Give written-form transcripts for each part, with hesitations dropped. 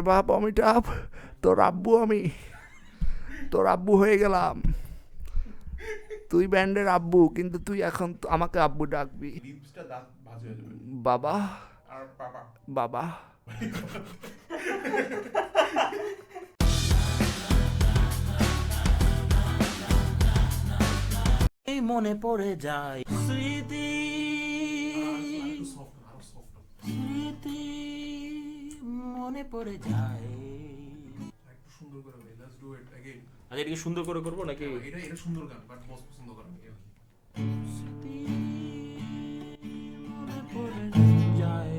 বাপ অমিতাভ, তোর আব্বু হয়ে গেলাম। তুই ব্যান্ডের আব্বু, কিন্তু তুই এখন আমাকে আব্বু ডাকবি। বাবা বাবা। মনে পড়ে যায় স্মৃতি, স্মৃতি মনে পড়ে যায়। একটু সুন্দর করে ভাই, লেটস ডু ইট अगेन। আচ্ছা, এটাকে সুন্দর করে করবো নাকি? এটা সুন্দর গান, বাট বস পছন্দ করেন কি? স্মৃতি মনে পড়ে যায়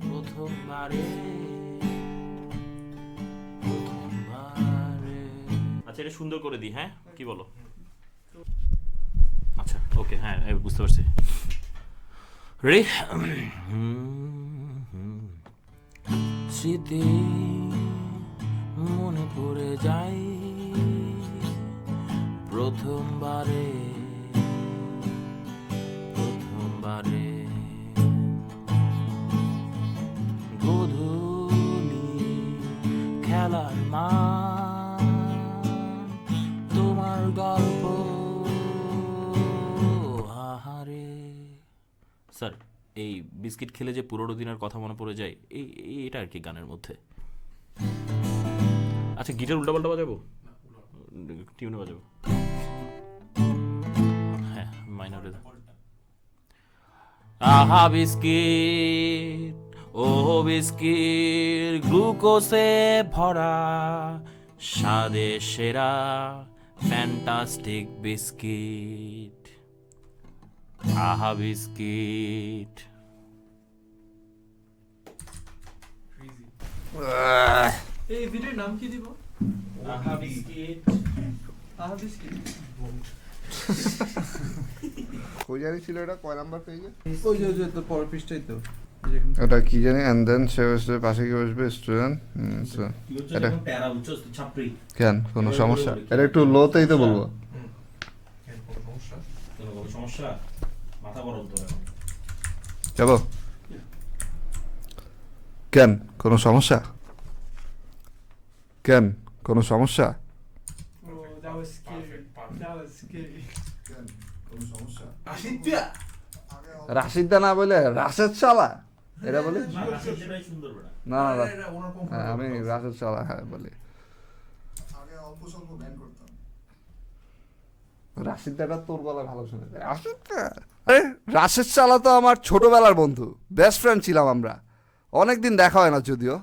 প্রথমবারে। আচ্ছা, এটা সুন্দর করে দিই, হ্যাঁ কি বলো? আচ্ছা ওকে, হ্যাঁ বুঝতে পারছি। রেডি? স্মৃতি মনে পড়ে যায় প্রথমবারে, গধূলি খেলার মাঠ, তোমার গল্প আহারে। স্যার, এই বিস্কিট খেলে যে পুরোনো দিনের কথা মনে পড়ে যায়, এটা আর কি গানের মধ্যে। আচ্ছা, গিটার উল্টাপাল্টা বাজাবো, টিউনে বাজাবো। হ্যাঁ, মাইনরে। আহা বিস্কিট, ও বিস্কিট, গ্লুকোজে ভরা, স্বাদে সেরা, ফ্যান্টাস্টিক বিস্কিট। আহা বিস্কিট। এই ভিডিওর নাম কি দিব? আহা বিস্কিট। আহা বিস্কিট। কই জানি ছিল এটা, কয় নাম্বার পেজে? ওই যে তো পরের পৃষ্ঠাই তো। এটা কি জানি, এন্ড দেন সে বসবে পাশে, কি বসবে স্টুডেন্ট। এটা প্যারা উচ্চ ছাত্রী। কেন কোনো সমস্যা? এটা একটু লোতেই তো বলবো। কোনো সমস্যা? মাথা গরম তো এখন। যাবো কেন কোনো সমস্যা? কেন কোনো সমস্যা? That was scary. That was scary. Rashida না বলে রাশেদ শালা এটা বলে। সেটাই সুন্দর বেটা। না না, আমি রাশেদ শালা হ্যাঁ বলি। রাশিদাটা তোর গলা ভালো শুনে। আরে রাশেদ শালা তো আমার ছোটবেলার বন্ধু, বেস্ট ফ্রেন্ড ছিলাম আমরা। অনেকদিন দেখা হয় না যদিও।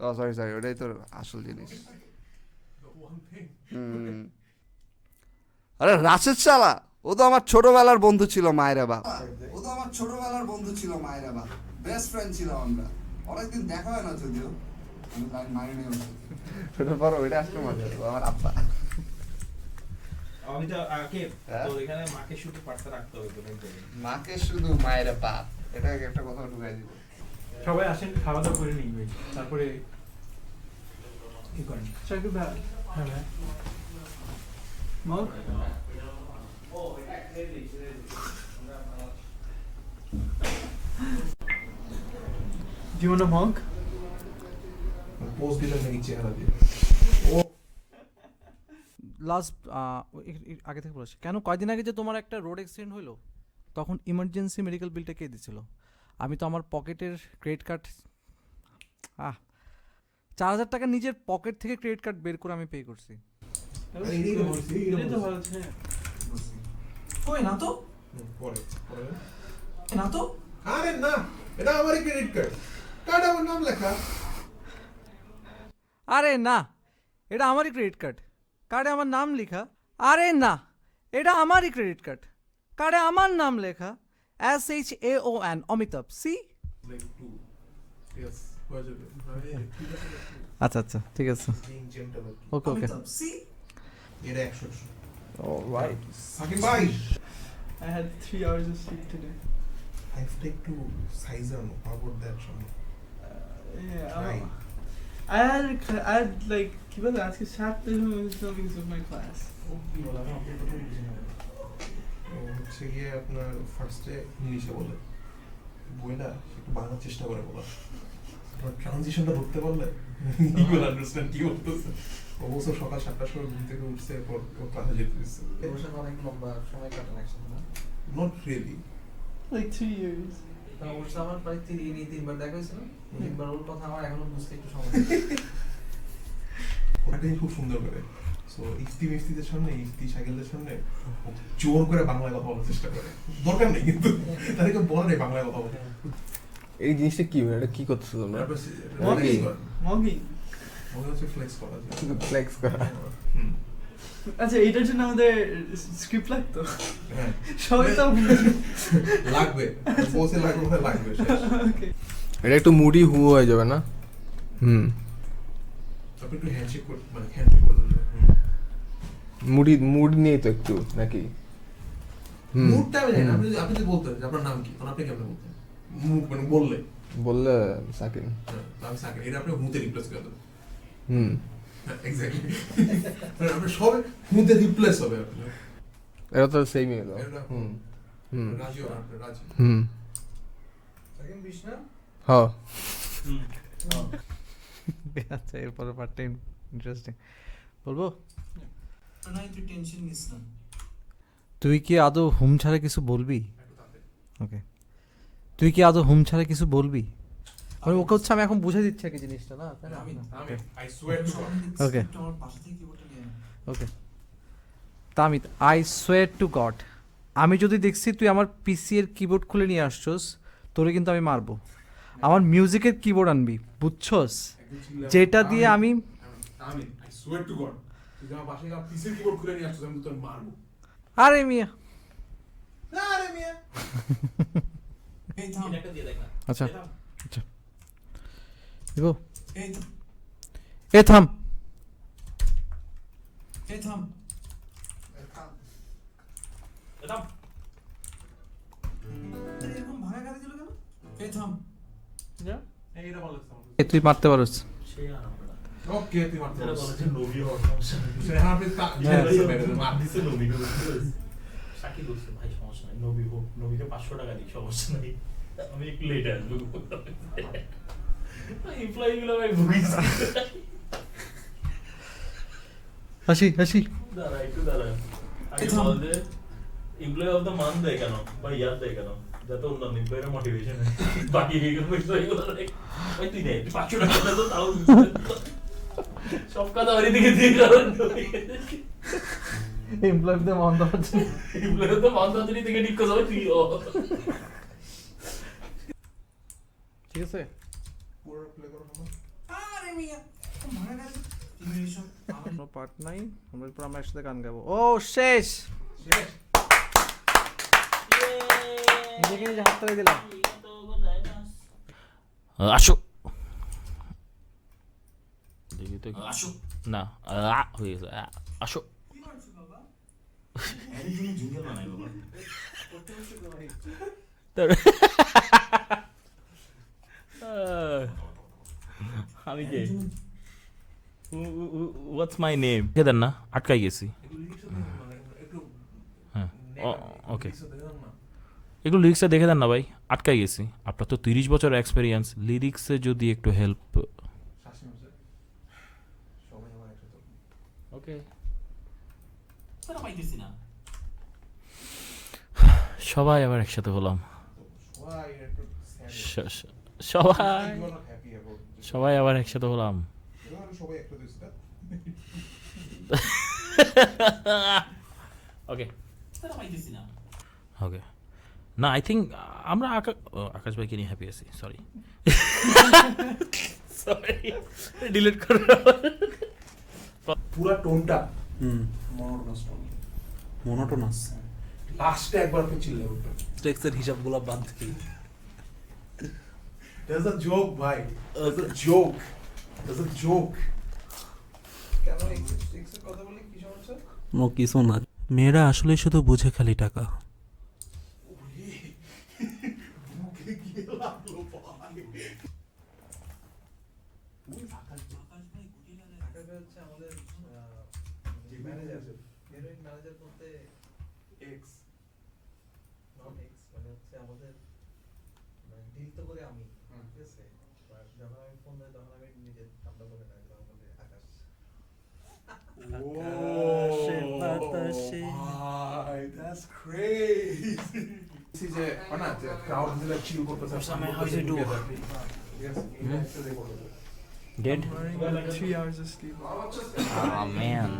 ও সরি, ওটাই তোর আসল জিনিস। আরে রাশেদ শালা, ও তো আমার ছোটবেলার বন্ধু ছিল, মায়েরা বাপ। ও তো আমার ছোটবেলার বন্ধু ছিল, মায়েরা বাপ, বেস্ট ফ্রেন্ড ছিলাম আমরা। অনেকদিন দেখা হয় না যদিও। আমি লাইন মারি নেই ওটার পর, ওইটা আসলে মজা, ও আমার আব্বা। আমি তো আগে তো এখানে মাকে শুধু পার্টটা রাখতে হবে, মাকে শুধু মায়েরা বাপ, এটা একটা কথা ঢুকাই দিব। সবাই আসেন, খাওয়া দাওয়া করে নিই ভাই, তারপরে কি করেন? শাকিব ভাই, হ্যাঁ ভাই, mug Do you want a mug? Post দিলে নাকি চেহারা দিয়ে? লাস্ট আগে থেকে বলেছি কেন, কয়দিন আগে যে তোমার একটা রোড অ্যাক্সিডেন্ট হলো, তখন ইমার্জেন্সি মেডিকেল বিলটা কে দিছিল? আমি তো আমার পকেটের ক্রেডিট কার্ড 4,000 টাকা নিজের পকেট থেকে ক্রেডিট কার্ড বের করে আমি পে করছি। এটা তো ভালো আছে। কই না তো? পরে না তো? আরে না, এটা আমারই ক্রেডিট কার্ড, কার্ড আমার নাম লেখা। আরে না, এটা আমারই ক্রেডিট কার্ড, কার্ডে আমার নাম লেখা। আরে না, এটা আমারই ক্রেডিট কার্ড, কার্ডে আমার নাম লেখা, SHAON অমিতাভ। সি লাইক টু ইয়েস বাজবে। আচ্ছা আচ্ছা ঠিক আছে, being gentle. Okay okay. C এর 100। অলরাইট। সাকিব ভাই, I had 3 hours of sleep today. I have to take to Sizen. How about that? Yeah, Right. I had like কি বলে আজকে 7 because of my class. হচ্ছে গিয়ে আপনার ফার্স্টে ইংলিশে বলে, বইটা একটু বাংলা চেষ্টা করে বলা। ট্রানজিশনটা ধরতে পারলে you will understand কি বলতেছে। অবশ্য সকাল 7টার সময় ঘুম থেকে উঠছে, এরপর ওর ক্লাসে যেতে দিচ্ছে। ওর সাথে অনেক লম্বা সময় কাটান একসাথে না? Not really. Like 3 years. তা ওর সাথে আমার প্রায় 3বার দেখা হয়েছিল। 3বার ওর কথা আমার এখনো বুঝতে একটু সময় ওটাকে খুব সুন্দর করে। সো ইফতিদের সামনে, শাকিলদের সামনে ও জোর করে বাংলায় কথা বলার চেষ্টা করে। দরকার নেই কিন্তু তাদেরকে বলা নেই বাংলায় কথা বলতে। এই জিনিসটা কি মানে এটা কি করছো তোমরা? Mogging. Mogging. মনে হচ্ছে ফ্লেক্স করা যায়। ফ্লেক্স করা। আচ্ছা এটার জন্য আমাদের স্ক্রিপ্ট লাগতো। হ্যাঁ সবাই তো লাগবে, বসে লাগবে শেষ। ওকে। এটা একটু মুডি হু হয়ে যাবে না? আপনি একটু হ্যান্ডশেক করে, মানে হ্যান্ডশেক করে দিলে। মুড নিয়ে তো একটু নাকি? মুডটা আমি জানি না, আপনি যদি বলতেন যে আপনার নাম কি, তখন আপনি কেমন বলতেন? মুড মানে বললে সাকিন। হ্যাঁ, আমি সাকিন, এটা আপনি হুতে রিপ্লেস করে দেবেন। এক্স্যাক্টলি। মানে আপনি সব হুতে রিপ্লেস হবে আপনার। এটা তো সেমই হলো। রাজি হবে আপনার, রাজি। সেকেন্ড বিষ্ণা হ্যাঁ। আচ্ছা এরপরের পার্টটা ইন্টারেস্টিং বলবো। না তুই টেনশন নিস না। তুই কি আদৌ হুম ছাড়া কিছু বলবি? ওকে, তুই কি আদৌ হুম ছাড়া কিছু বলবি? মানে ওকে হচ্ছে আমি এখন বুঝে দিচ্ছি আর কি জিনিসটা, না তাই না? আমি আই সোয়্যার টু গড। ওকে আমার পাশে থেকে কিবোর্ডটা নিয়ে না। ওকে, তামিত আই সোয়েয়ার টু গড, আমি যদি দেখছি তুই আমার পিসি এর কিবোর্ড খুলে নিয়ে আসছস, তোরে কিন্তু আমি মারবো। আমার মিউজিকের কিবোর্ড আনবি, বুঝছস? যেটা দিয়ে আমি আই সোয়্যার টু গড, তুই আমার পাশে গিয়ে পিসির কিবোর্ড খুলে নিয়ে আসছিস, আমি তোর মারবো। আরে মিয়া না রে মিয়া। এই থাম, একটা দিয়ে দেখ না। আচ্ছা আচ্ছা দিব। এই থাম, এ থাম, এই থাম। এটাম এরকম ভাঙা গাড়ি দিল কেন? এই থাম। এইটা ভালো লাগছে এ তুই মারতে পারস। সে আর আমরা না। ওকে তুই মারতে যারা পারছিস। বলে যে নবী হওয়ার সমস্যা নেই। হ্যাঁ আপনি তা মার দিছে নবী শাকিল বলছে ভাই সমস্যা নাই, নবী হোক, নবীকে 500 টাকা দিই, সমস্যা নাই, আমি একটু লেট আসবো। এমপ্লয়ি গুলো ভাই ভুগিস। হাসি হাসি। দাঁড়া একটু দাঁড়া, আগে বল যে এমপ্লয়ি অফ দ্য মান্থ দেয় কেন বা ইয়ার দেয় কেন, যাতে অন্যান্য এমপ্লয়িরা মোটিভেশন হয়। বাকি এগুলো ভাই তুই নেই, তুই 500 টাকা দে তো তাও সব কথা বাড়ি থেকে দিয়ে কারণ এমপ্লয়িদের মন হচ্ছে, এমপ্লয়ি তো মান্থ থেকে ঠিক কথা তুই ঠিক আছে? পুরো প্লে করো না। আরে মিয়া, ভাঙা গাড়ি ইংলিশন আমার কোনো পার্ট নাই, আমরা এরপর আমরা একসাথে গান গাবো। ও শেষ, শেষ। নিজেকে নিজে হাত তালি দিলাম। আসো দেখি তো আসো। না হয়ে গেছে আসো। কি করছো বাবা? জিঙ্গেল বানাই বাবা। করতে বসে তো ভাই। আমি কে? হোয়াটস মাই নেম? কে দেন না, আটকাই গেছি। একটু হ্যাঁ ওকে, লিরিক্সটা দেখে দাও না। এগুলো লিরিক্সটা দেখে দেন না ভাই, আটকাই গেছি। আপনার তো 30 বছর এক্সপেরিয়েন্স, লিরিক্সে যদি একটু হেল্প। শাসি মাসে সবাই আমার একসাথে। ওকে, তারা পাইতেছি না। সবাই আবার একসাথে হলাম। সবাই একটু sad। সবাই You are not happy about this. সবাই আবার একসাথে হলাম। এবার সবাই একসাথে হয়েছে। ওকে তারা পাইতেছি না। ওকে, না আই থিঙ্ক আমরা আকাশ ভাইকে নিয়ে হ্যাপি আছি। সরি সরি ডিলিট করো। পুরা টোনটা মনোটোনাস টোন। মনোটোনাস। লাস্টে একবার আপনি চিল্লে উঠবেন। টেক্সের হিসাবগুলো বাদ দিই। There's a joke ভাই, there's a joke, there's a joke. কেন এক্সের কথা বলি কি সমস্যা? নো কিছু না। মেয়েরা আসলে শুধু বুঝে খালি টাকা। মুখে গিয়ে লাগলো ভাই। হচ্ছে আমাদের যে ম্যানেজার, হিরোইন ম্যানেজার বলতে এক্স নট এক্স, মানে হচ্ছে আমাদের ডিল তো করে আমি, ঠিক আছে, যখন আমি ফোন দেই তখন আমি নিজে নামটা বলে নাই, তখন বলে আকাশ। আকাশে বাতাসে। ভাই, that's crazy. See যে না যে crowd মিলে chill করতেছে। How is it do? Yes, একসাথে করতেছে। Dead? 3 hours of sleep. Oh man.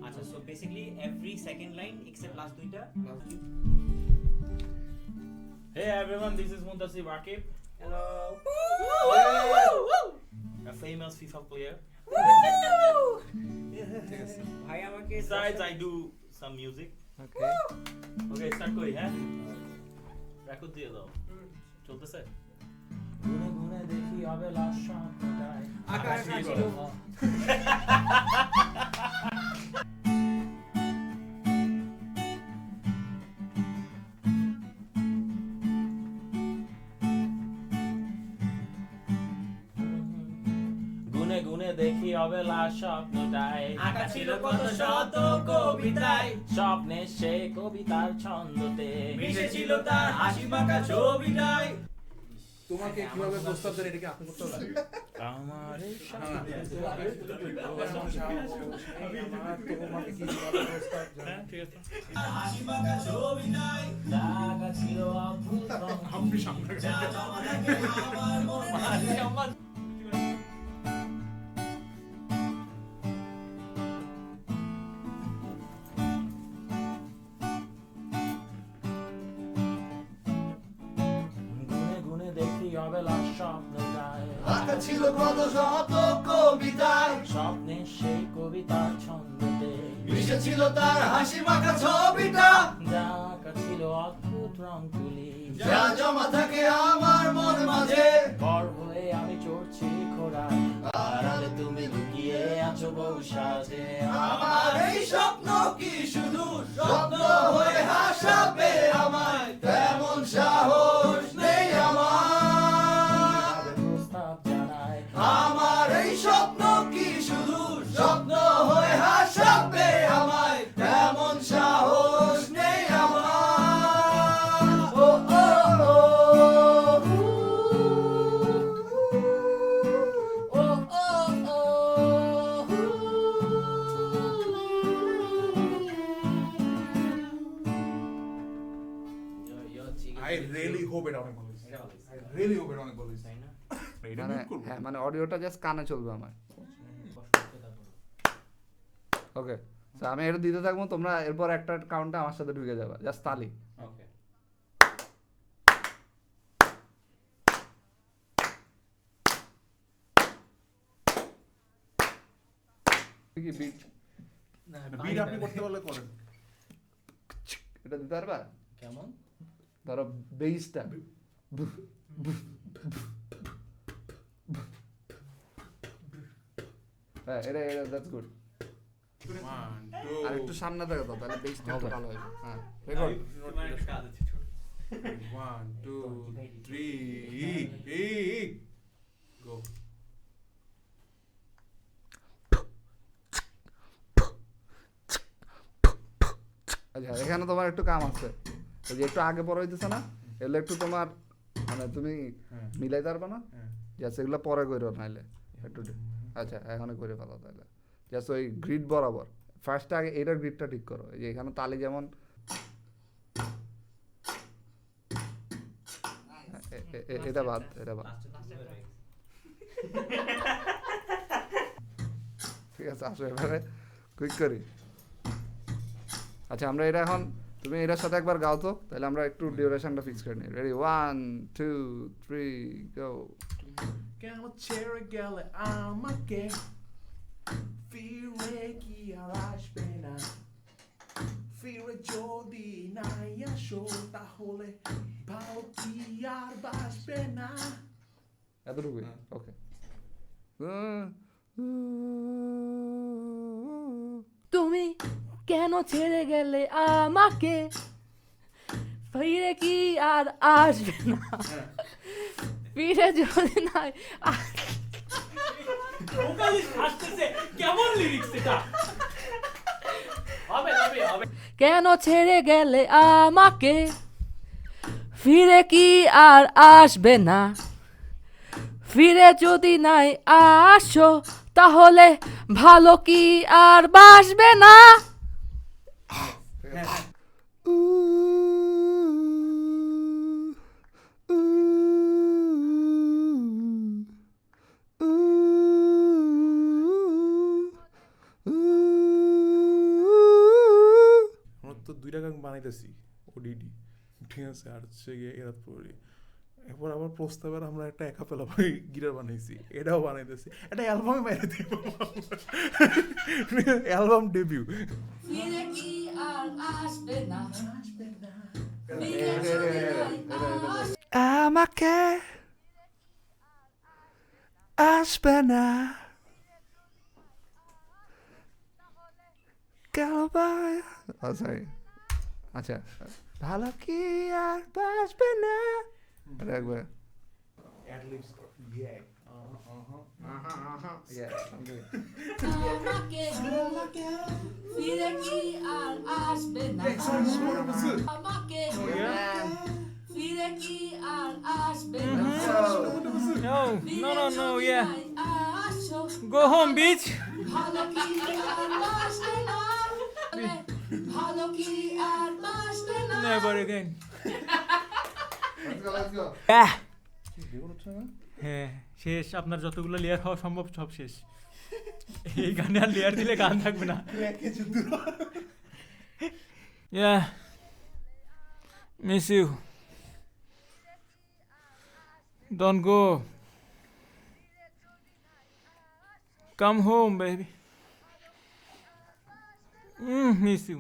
আচ্ছা, so basically every second line except last দুইটা. Hey everyone, this is Muntasir Waqif. Hello. A famous FIFA player. ভাই আমাকে Besides, I do some music. Okay Okay, start করি হ্যাঁ? Record দিয়ে দাও। চলতেছে? ঘুরে ঘুরে দেখি অবেলার স্বপ্নটায়। আকাশ ছিল। গুনে গুনে দেখি অবেলার স্বপ্নটায়। আঁকা ছিল কত শত কবিতায়, স্বপ্নে সে কবিতার ছন্দতে মিশেছিল তার হাসি মাখা ছবিটায়। তোমাকে কিভাবে প্রস্তাব দেন এটাকে আপনি করতে হবে? আমার এই তোমাকে কি কিভাবে প্রস্তাব দেন? হাসি মাখা ছবিটায় জায়গা ছিল অদ্ভুত আপনি সামনে যা জমা থাকে আমার মনে। গুনে গুনে দেখি অবেলার স্বপ্নটায়। আঁকা ছিল কত শত কবিতায়, স্বপ্নে সেই কবিতার ছন্দতে মিশেছিল তার হাসি মাখা ছবিটা, জায়গা ছিল অদ্ভুত রং তুলি। যা জমা থাকে আমার মন মাঝে। বড় হয়ে আমি চড়ছি ঘোড়ায়, আড়ালে তুমি লুকিয়ে আছো বহু সাজে। আমার এই স্বপ্ন কি শুধু স্বপ্ন হয়ে হাসাবে আমায়, তেমন সাহস নেই আমার। প্রস্তাব জানায় আমার এই স্বপ্ন কি শুধু স্বপ্ন হয়ে হাসাবে আমায়, তেমন সাহস নেই আমার। ও ও ও ও ও I really hope এটা অনেক ভালো হয়েছে। I really hope এটা অনেক ভালো হয়েছে। এটা মানে mute করবো? হ্যাঁ মানে অডিওটা জাস্ট কানে চলবে আমার। ওকে, আমি এটা দিতে থাকবো, তোমরা এরপর একটা কাউন্টে আমার সাথে ঢুকে যাবে, জাস্ট তালি। ওকে কি বিট Beat আপনি করতে পারলে করেন। এটা দিতে পারবা? কেমন ধরো বেইসটা হ্যাঁ, এটা এটা দ্যাটস গুড। 1 আর একটু সামনে দেখো তো, তাহলে বেইসটা একটু ভালো হবে। হ্যাঁ, রেকর্ড। 1 2 3 go. আচ্ছা, এখানে তোমার একটু কাম আছে, ওই যে একটু আগে পরে হইতেছে না, এগুলো একটু তোমার মানে তুমি মিলাইতে পারবে না, জাস্ট এগুলো পরে করো নাইলে একটু। আচ্ছা, এখানে করে ফেলো তাহলে, জাস্ট ওই গ্রিড বরাবর ফার্স্টে আগে এটার গ্রিডটা ঠিক করো। এই যে এখানে তালি যেমন এটা বাদ, এটা বাদ। ঠিক আছে, আসো এবারে কুইক করি। আচ্ছা, আমরা এটা এখন তুমি এটার সাথে একবার গাও তো, তাহলে আমরা একটু ডিউরেশনটা ফিক্স করে নিই। রেডি, 1 2 3 গো। কেন ছেড়ে গেলে আমাকে, ফিরে কি আর আসবে না, ফিরে যদি নাই আসো তাহলে ভালো কি আর বাসবে না। এতটুকুই, ওকে। তুমি কেন ছেড়ে গেলে আমাকে, ফিরে কি আর আসবে না, ফিরে যদি নাই আসতেছে কেমন লিরিক্স এটা? হবে হবে হবে। কেন ছেড়ে গেলে আমাকে, ফিরে কি আর আসবে না, ফিরে যদি নাই আসো তাহলে ভালো কি আর বাসবে না। আমরা তো 2টা গান বানাইতেছি ওডিডি, ঠিক আছে, আর হচ্ছে গিয়ে এরা পড়ি। এরপর আবার প্রস্তাবের আমরা একটা একাপেলা গিটার বানাইছি, এটাও বানাইতেছি, একটা অ্যালবামে বাইরে দিব, অ্যালবাম ডেবিউ। ফিরে কি আর আসবে না, আমাকে আসবে না সরি, আচ্ছা, ভালো কি আর বাসবে না, এটা একবার আমাকে ফিরে কি আর আসবে না, আমাকে ফিরে কি আর আসবে না, No, yeah. আসো Go home, bitch. ভালো কি আর বাসবে না, ভালো কি আর বাসবে না। Never again. হ্যাঁ, শেষ। আপনার যতগুলো লেয়ার হওয়া সম্ভব সব শেষ। এই গানে আর লেয়ার দিলে গান থাকবে না। Yeah. Miss you. Don't go. Come home, baby. Miss you.